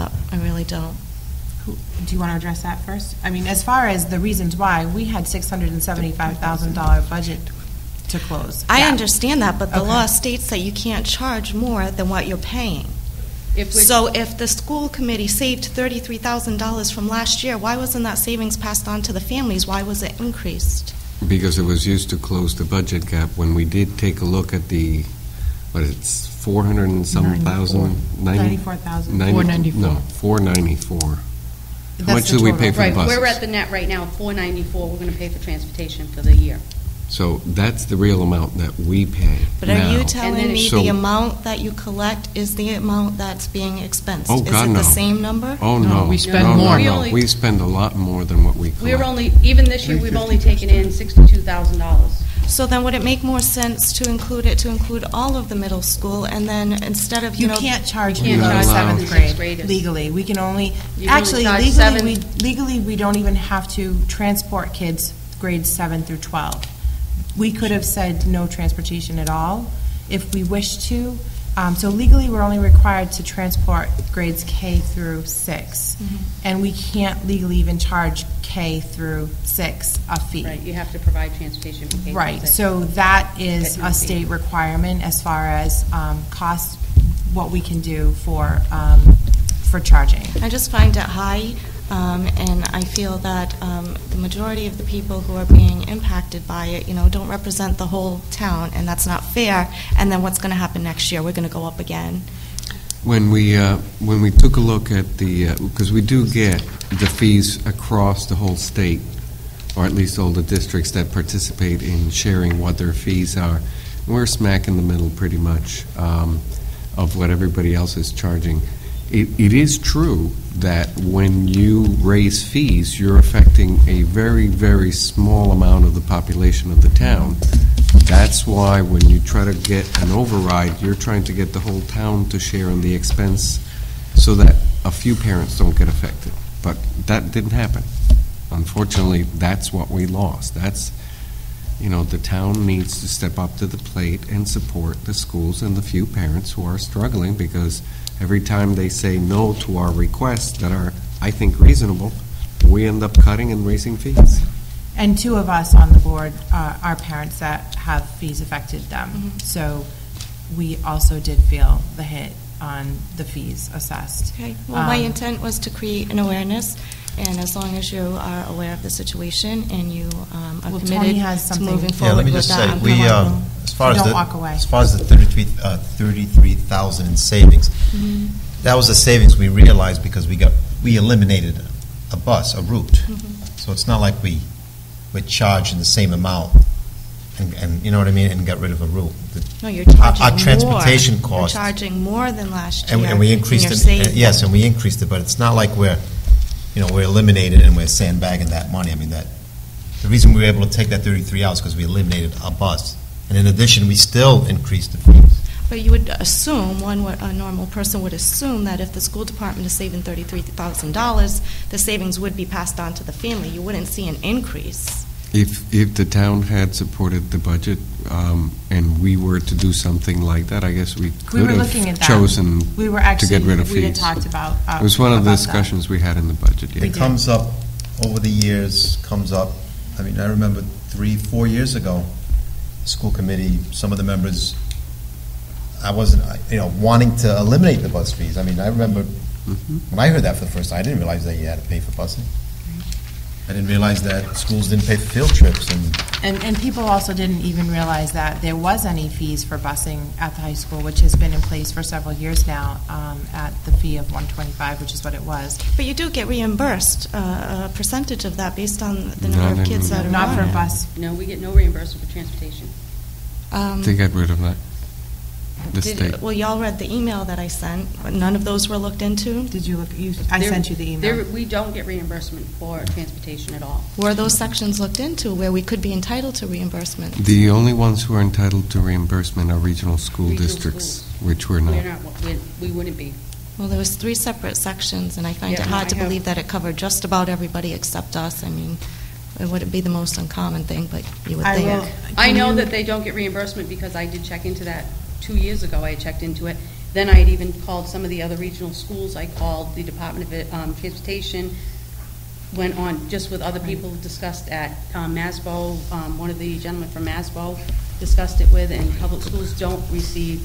up. I really don't. Do you want to address that first? I mean, as far as the reasons why, we had $675,000 budget to close. I understand that, but the Okay. law states that you can't charge more than what you're paying. So if the school committee saved $33,000 from last year, why wasn't that savings passed on to the families? Why was it increased? Because it was used to close the budget gap. When we did take a look at the, what it's 400 and some thousand? 94,000. 494. No, 494. How That's much the do we total. pay for Right, buses? we're at the net right now, $494. We're going to pay for transportation for the year. So that's the real amount that we pay But are you now. telling me So- the amount that you collect is the amount that's being expensed? Oh, God, Is it no. the same number? Oh, No, no. we spend No, more. No, no. We spend a lot more than what we collect. We're only, even this year, we've only taken in $62,000. So then would it make more sense to include all of the middle school, and then instead of, You can't charge You can't below charge seventh sixth grade graders. legally. We can only, You can actually, only charge legally, we don't even have to transport kids grades 7 through 12. We could have said no transportation at all if we wished to. So legally, we're only required to transport grades K through 6. And we can't legally even charge K through 6 a fee. Right, you have to provide transportation for K through Right, 6. so that is That you a see. state requirement as far as cost, what we can do for charging. I just find it high, and I feel that the majority of the people who are being impacted by it, don't represent the whole town, and that's not fair. And then what's going to happen next year? We're going to go up again. When we took a look at the, because we do get the fees across the whole state, or at least all the districts that participate in sharing what their fees are. We're smack in the middle pretty much of what everybody else is charging. It is true that when you raise fees, you're affecting a very, very small amount of the population of the town. That's why when you try to get an override, you're trying to get the whole town to share in the expense so that a few parents don't get affected. But that didn't happen. Unfortunately, that's what we lost. That's, the town needs to step up to the plate and support the schools and the few parents who are struggling, because every time they say no to our requests that are, I think, reasonable, we end up cutting and raising fees. And 2 of us on the board are parents that have fees affected them. So we also did feel the hit on the fees assessed. Okay. Well, my intent was to create an awareness, and as long as you are aware of the situation and you are Well, committed Tony has to something. moving Yeah, forward let me with just that, say, I'm we, comfortable. as far as Don't the walk away. as far as the 33,000 in savings, that was a savings we realized because we eliminated a bus, a route. So it's not like we're charged in the same amount, and you know what I mean, and got rid of a route. No, you're charging our transportation more. cost- You're charging more than last year. And we increased and it. you're saving. Yes, and we increased it, but it's not like we're eliminated and we're sandbagging that money. I mean, the reason we were able to take that 33 out is because we eliminated a bus. And in addition, we still increased the fees. But you would assume, a normal person would assume that if the school department is saving $33,000, the savings would be passed on to the family. You wouldn't see an increase. If the town had supported the budget and we were to do something like that, I guess we We could were looking at have that. chosen We were to actually, get rid of we had fees. talked about It was one of the about that. discussions we had in the budget, yeah. We It did. comes up over the years, I mean, I remember 3-4 years ago, school committee, some of the members, I wasn't, wanting to eliminate the bus fees. I mean, I remember when I heard that for the first time, I didn't realize that you had to pay for busing. I didn't realize that schools didn't pay for field trips And people also didn't even realize that there was any fees for busing at the high school, which has been in place for several years now, at the fee of $125, which is what it was. But you do get reimbursed a percentage of that based on the Not number of kids that are Not for on a it. bus. No, we get no reimbursement for transportation. They got rid of that, the state. Well, y'all read the email that I sent, but none of those were looked into? Did you look, I sent you the email. We don't get reimbursement for transportation at all. Were those sections looked into where we could be entitled to reimbursement? The only ones who are entitled to reimbursement are regional school Regional districts, schools. which we're not. We wouldn't be. Well, there was 3 separate sections, and I find Yeah, it hard I to have- believe that it covered just about everybody except us. I mean, it wouldn't be the most uncommon thing, but you would I think. will- I Can know you- that they don't get reimbursement because I did check into that 2 years ago. I checked into it. Then I had even called some of the other regional schools. I called the Department of Transportation, went on just with other people, discussed at Masbo, one of the gentlemen from Masbo discussed it with, and public schools don't receive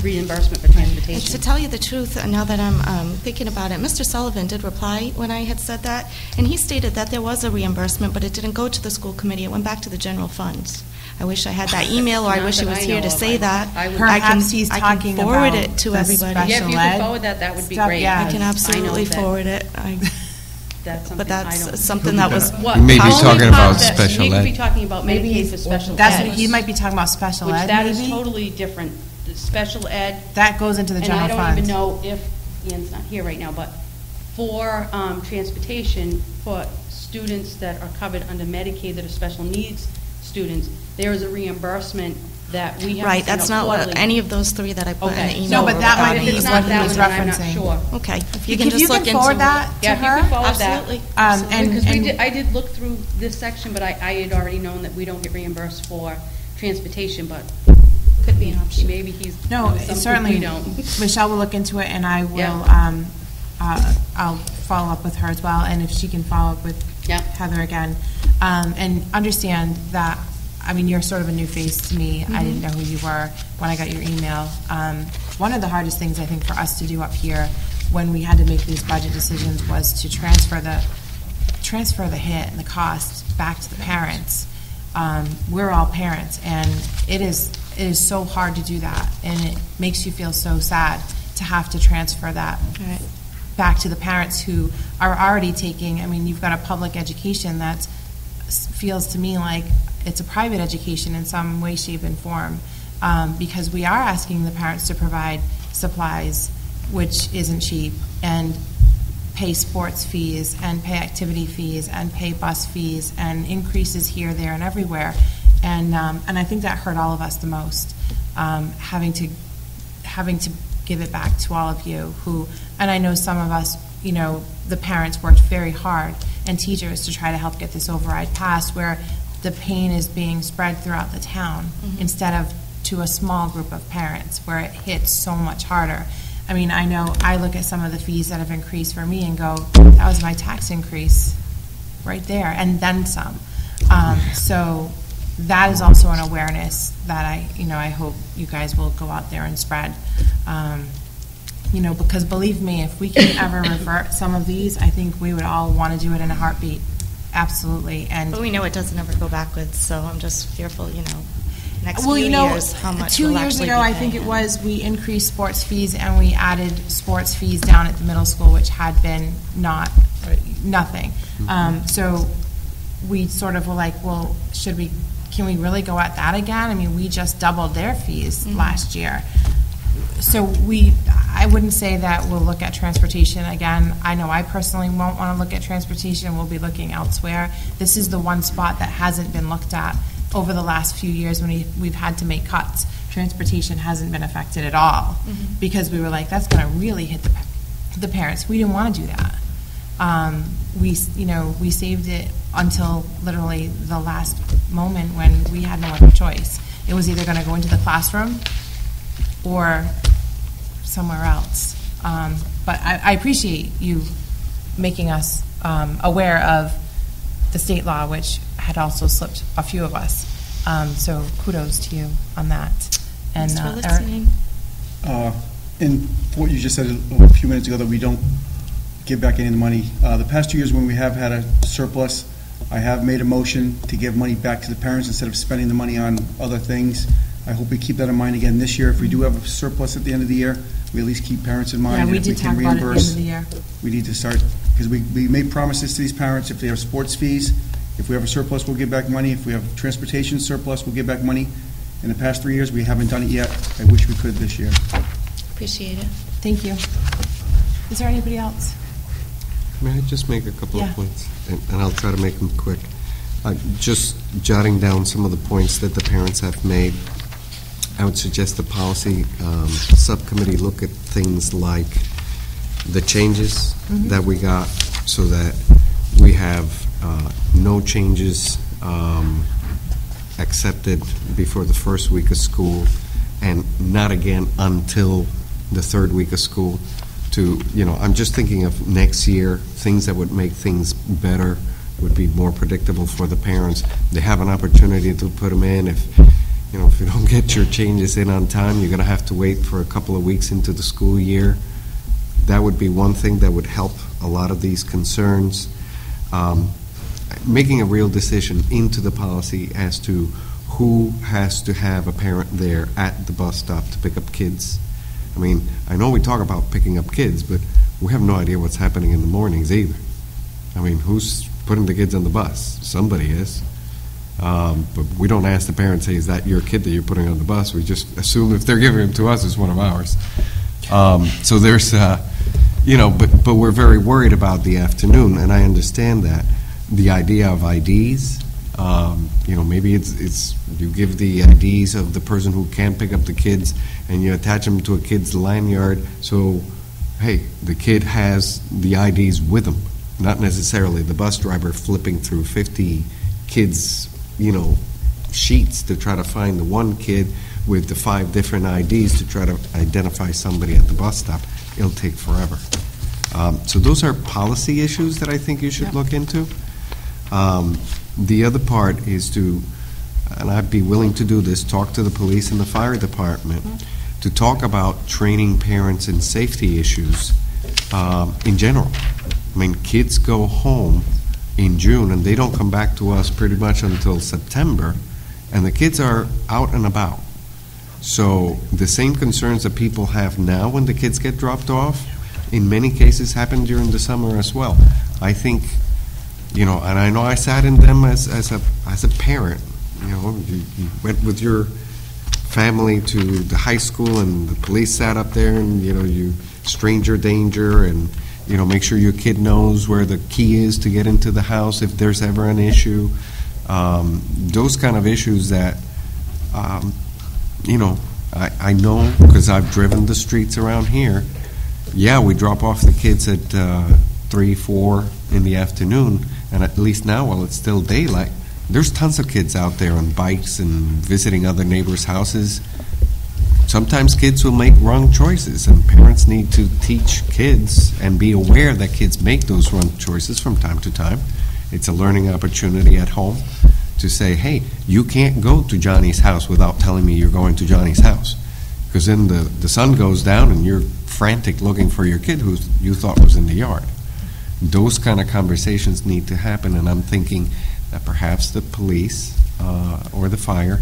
reimbursement for To transportation. tell you the truth, now that I'm thinking about it, Mr. Sullivan did reply when I had said that, and he stated that there was a reimbursement, but it didn't go to the school committee, it went back to the general funds. I wish I had that email, or I Not wish he that was I here know to of. say that. I would- Perhaps he's I talking can forward about it to the everybody. special Yeah, if you ed could forward that would be stuff, great. yeah. I can I know absolutely that forward it. That's something But I that's don't. something that was What- You may be only talking part about that- special You could be ed. talking about Maybe Medicaid for special that's ed, what he might be talking about, special which ed, that is maybe? totally different. The special ed, That goes into the and general I don't fund. even know if, Ian's not here right now, but for transportation, for students that are covered under Medicaid that are special needs students, there is a reimbursement that we have to Right, send that's out not what quarterly. any of those three that I put in the Okay. email. No, but were that about. might If be it's what not he that was one, then I'm not referencing. sure. Okay, if you If can just you look can into forward it. that Yeah, to if you her, could forward that. Absolutely. and- Because I did look through this section, but I had already known that we don't get reimbursed for transportation, but Could be an option. maybe he's No, knows something certainly, we don't. Michelle will look into it, and I will, Yeah. I'll follow up with her as well, and if she can follow up with Yeah. Heather again. And understand that, I mean, you're sort of a new face to me. I didn't know who you were when I got your email. One of the hardest things, I think, for us to do up here when we had to make these budget decisions was to transfer the hit and the cost back to the parents. We're all parents, and it is so hard to do that, and it makes you feel so sad to have to transfer that Right. back to the parents who are already taking, I mean, you've got a public education that feels to me like it's a private education in some way, shape, and form, because we are asking the parents to provide supplies, which isn't cheap, and pay sports fees, and pay activity fees, and pay bus fees, and increases here, there, and everywhere. And I think that hurt all of us the most, having to give it back to all of you who, and I know some of us, you know, the parents worked very hard, and teachers, to try to help get this override passed, where the pain is being spread throughout the town instead of to a small group of parents, where it hits so much harder. I mean, I know I look at some of the fees that have increased for me and go, that was my tax increase right there, and then some. So that is also an awareness that I hope you guys will go out there and spread. Because believe me, if we can ever revert some of these, I think we would all want to do it in a heartbeat. Absolutely. And But we know it doesn't ever go backwards, so I'm just fearful, next well, few years, how much 2 we'll years actually ago, be I think paying it in. was, we increased sports fees and we added sports fees down at the middle school, which had been nothing. So we sort of were like, well, can we really go at that again? I mean, we just doubled their fees last year. So I wouldn't say that we'll look at transportation again. I know I personally won't want to look at transportation. We'll be looking elsewhere. This is the one spot that hasn't been looked at over the last few years when we've had to make cuts. Transportation hasn't been affected at all because we were like, that's going to really hit the parents. We didn't want to do that. We saved it until literally the last moment when we had no other choice. It was either going to go into the classroom or somewhere else. But I appreciate you making us aware of the state law, which had also slipped a few of us. So kudos to you on that. And Thanks for Eric? listening. In what you just said a few minutes ago, that we don't give back any of the money. The past 2 years when we have had a surplus, I have made a motion to give money back to the parents instead of spending the money on other things. I hope we keep that in mind again this year. If we do have a surplus at the end of the year, we at least keep parents in mind. Yeah, and we if did can talk about it at the end reimburse, of the year. we need to start, because we made promises to these parents. If they have sports fees, if we have a surplus, we'll give back money. If we have transportation surplus, we'll give back money. In the past 3 years, we haven't done it yet. I wish we could this year. Appreciate it. Thank you. Is there anybody else? May I just make a couple Yeah. of points? And I'll try to make them quick. Just jotting down some of the points that the parents have made. I would suggest the policy subcommittee look at things like the changes that we got, so that we have no changes accepted before the first week of school, and not again until the third week of school to, I'm just thinking of next year, things that would make things better, would be more predictable for the parents. They have an opportunity to put them in. If you don't get your changes in on time, you're going to have to wait for a couple of weeks into the school year. That would be one thing that would help a lot of these concerns. Making a real decision into the policy as to who has to have a parent there at the bus stop to pick up kids. I mean, I know we talk about picking up kids, but we have no idea what's happening in the mornings either. I mean, who's putting the kids on the bus? Somebody is. But we don't ask the parents, hey, is that your kid that you're putting on the bus? We just assume if they're giving him to us, it's one of ours. So there's, but we're very worried about the afternoon, and I understand that. The idea of IDs, maybe it's you give the IDs of the person who can't pick up the kids, and you attach them to a kid's lanyard, so, hey, the kid has the IDs with them, not necessarily the bus driver flipping through 50 kids' sheets to try to find the one kid with the 5 different IDs to try to identify somebody at the bus stop. It'll take forever. So those are policy issues that I think you should look into. The other part is to, and I'd be willing to do this, talk to the police and the fire department to talk about training parents in safety issues in general. I mean, kids go home in June and they don't come back to us pretty much until September, and the kids are out and about. So the same concerns that people have now when the kids get dropped off, in many cases happen during the summer as well. I think, and I know I sat in them as a parent. You went with your family to the high school and the police sat up there and, you stranger danger and, make sure your kid knows where the key is to get into the house if there's ever an issue. Those kind of issues that, I know because I've driven the streets around here. Yeah, we drop off the kids at 3, 4 in the afternoon, and at least now while it's still daylight, there's tons of kids out there on bikes and visiting other neighbors' houses. Sometimes kids will make wrong choices, and parents need to teach kids and be aware that kids make those wrong choices from time to time. It's a learning opportunity at home to say, hey, you can't go to Johnny's house without telling me you're going to Johnny's house. Because then the sun goes down and you're frantic looking for your kid who you thought was in the yard. Those kind of conversations need to happen, and I'm thinking that perhaps the police or the fire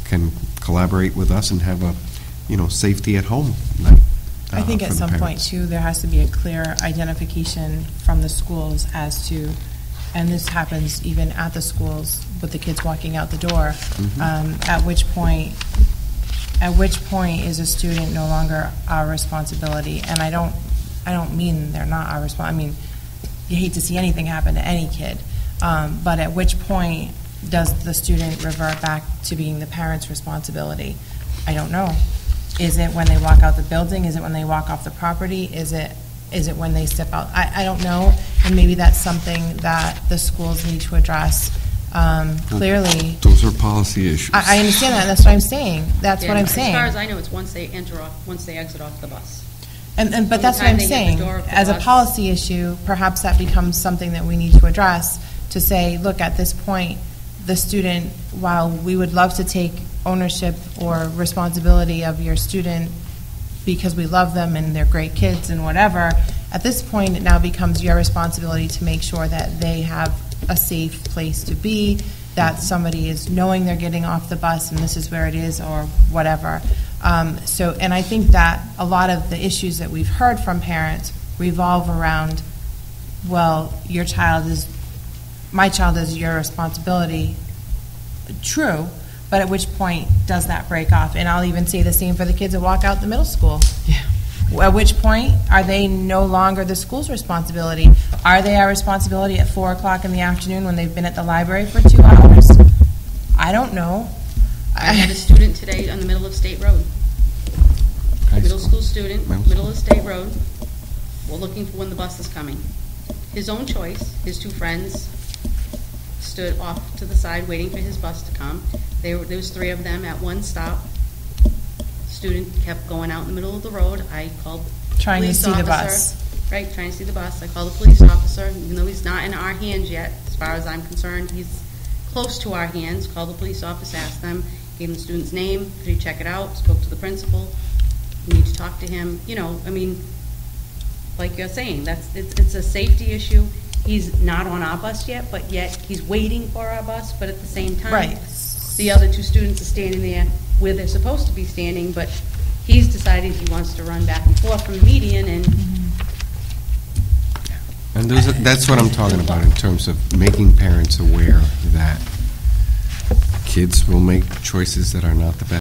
can collaborate with us and have a safety at home night. I think at for the some point parents. too, there has to be a clear identification from the schools as to, and this happens even at the schools with the kids walking out the door, at which point is a student no longer our responsibility? And I don't mean they're not our responsibility. I mean, you hate to see anything happen to any kid, but at which point does the student revert back to being the parent's responsibility? I don't know. Is it when they walk out the building? Is it when they walk off the property? Is it when they step out? I don't know, and maybe that's something that the schools need to address. Clearly, Those are policy issues. I understand that. And that's what I'm saying. That's what I'm saying. As far as I know, it's once they exit off the bus. But that's what I'm saying. As a policy issue, perhaps that becomes something that we need to address, to say, look, at this point, the student, while we would love to take ownership or responsibility of your student because we love them and they're great kids and whatever, at this point, it now becomes your responsibility to make sure that they have a safe place to be, that somebody is knowing they're getting off the bus and this is where it is or whatever. And I think that a lot of the issues that we've heard from parents revolve around, well, my child is your responsibility. True, but at which point does that break off? And I'll even say the same for the kids that walk out the middle school. Yeah. At which point are they no longer the school's responsibility? Are they our responsibility at 4 o'clock in the afternoon when they've been at the library for 2 hours? I don't know. I had a student today on the middle of State Road. Middle school student, middle of State Road. We're looking for when the bus is coming. His own choice. His 2 friends stood off to the side waiting for his bus to come. There was 3 of them at one stop. student kept going out in the middle of the road. I called the Trying to police see the officer. bus. Right, trying to see the bus. I called the police officer, even though he's not in our hands yet, as far as I'm concerned, he's close to our hands. Called the police office, asked them, gave him the student's name, could he check it out, spoke to the principal, we need to talk to him, you know, I mean, like you're saying, it's a safety issue. He's not on our bus yet, but yet he's waiting for our bus, but at the same time, Right. the other two students are standing there where they're supposed to be standing, but he's decided he wants to run back and forth from the median, and And that's what I'm talking about in terms of making parents aware that kids will make choices that are not the best.